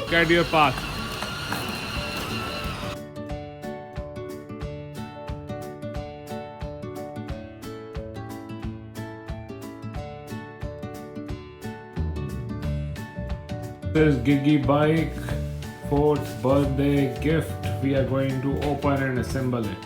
Look at your path. This is Gigi bike, 4th birthday gift. We are going to open and assemble it.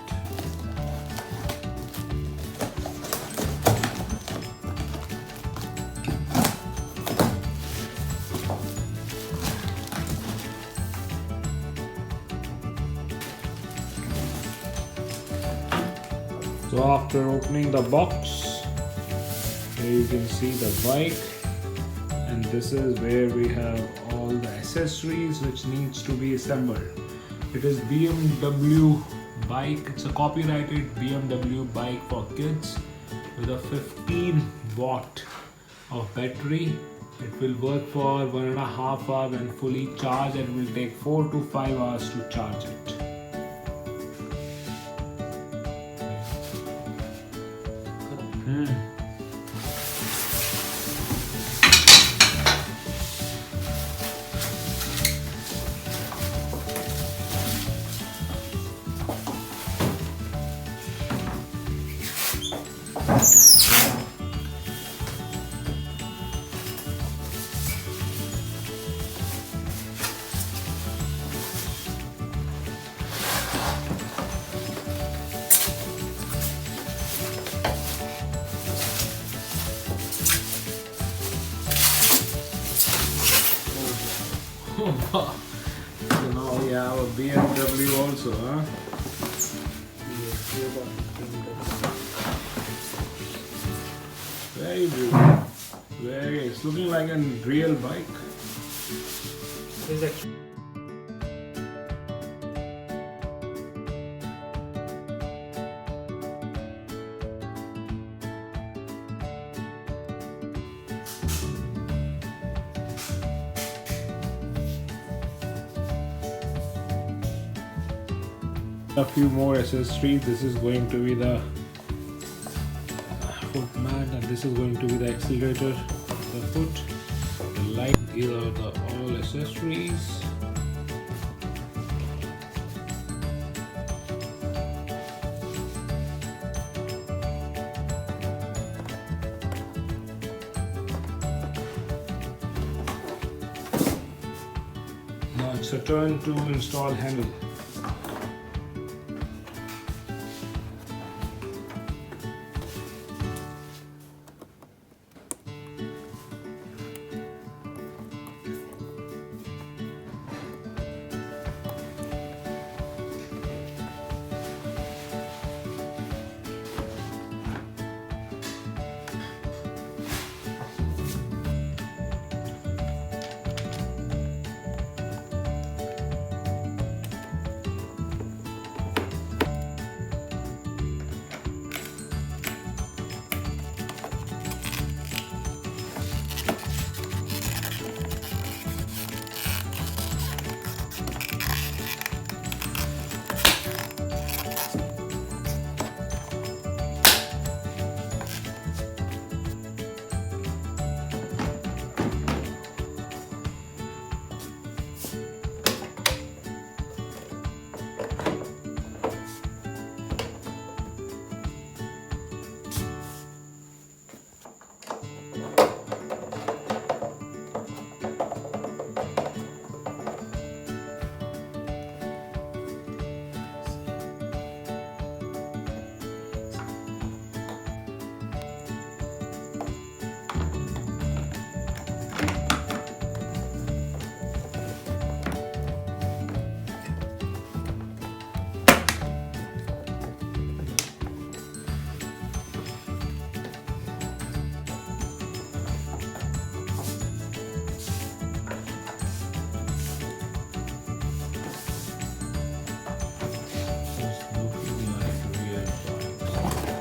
So after opening the box, here you can see the bike, and this is where we have all the accessories which needs to be assembled. It is BMW bike. It's a copyrighted BMW bike for kids with a 15 watt of battery. It will work for 1.5 hours when fully charged, and will take 4 to 5 hours to charge it. So now we have a BMW also, huh? Very beautiful. It's looking like a real bike. A few more accessories. This is going to be the foot mat, and this is going to be the accelerator of the foot. The light. These are the all accessories. Now it's a turn to install handle.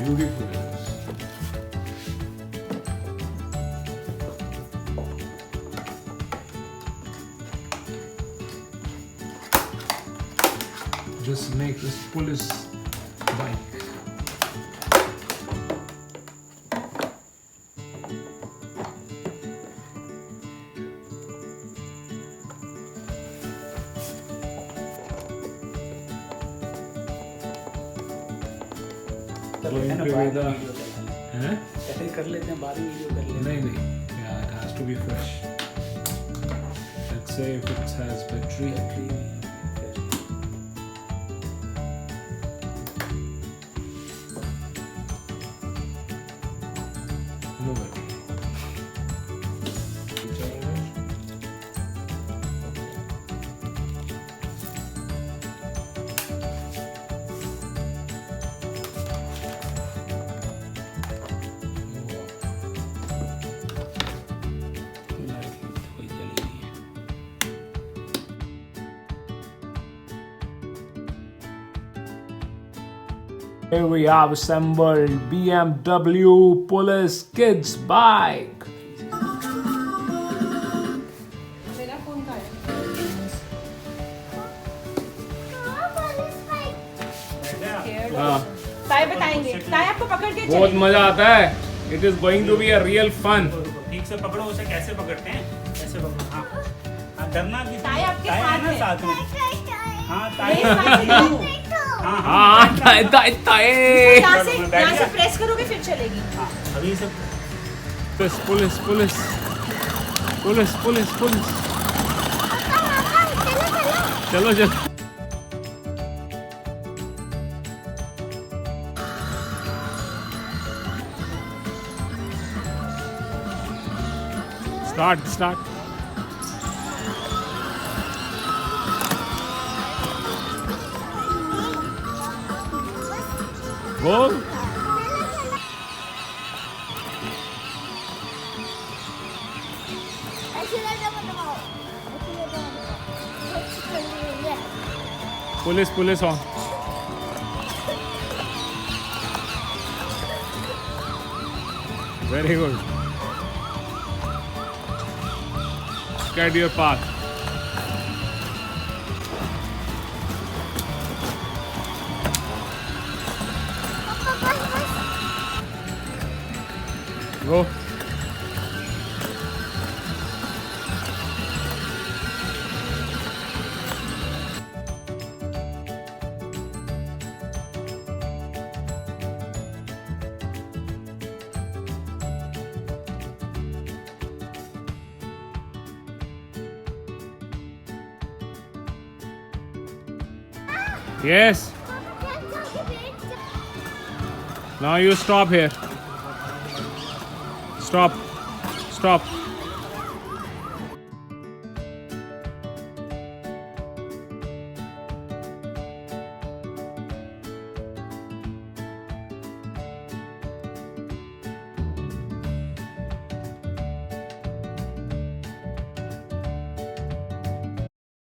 Beautiful. Just make this police bike. going to be the huh? कर लेते हैं बाद में video कर लेते नहीं नहीं yeah, it has to be fresh. Let's say if it has battery. No battery. Here we have assembled BMW Police Kids bike. मेरा फोन का है ताई बताएंगे ताई आपको पकड़ के बहुत मजा आता है. It is going to be a real fun. ठीक से पकड़ो. उसे कैसे पकड़ते हैं? ऐसे पकड़ो. हाँ डरना भी. ताई आपके साथ है साथ में. हाँ ताई. हाँ ताई यहाँ से प्रेस करोगे फिर चलेगी. हाँ अभी से पुलिस चलो start go. Police on. Very good. Get your path. Go. Yes. Now you stop here. Stop.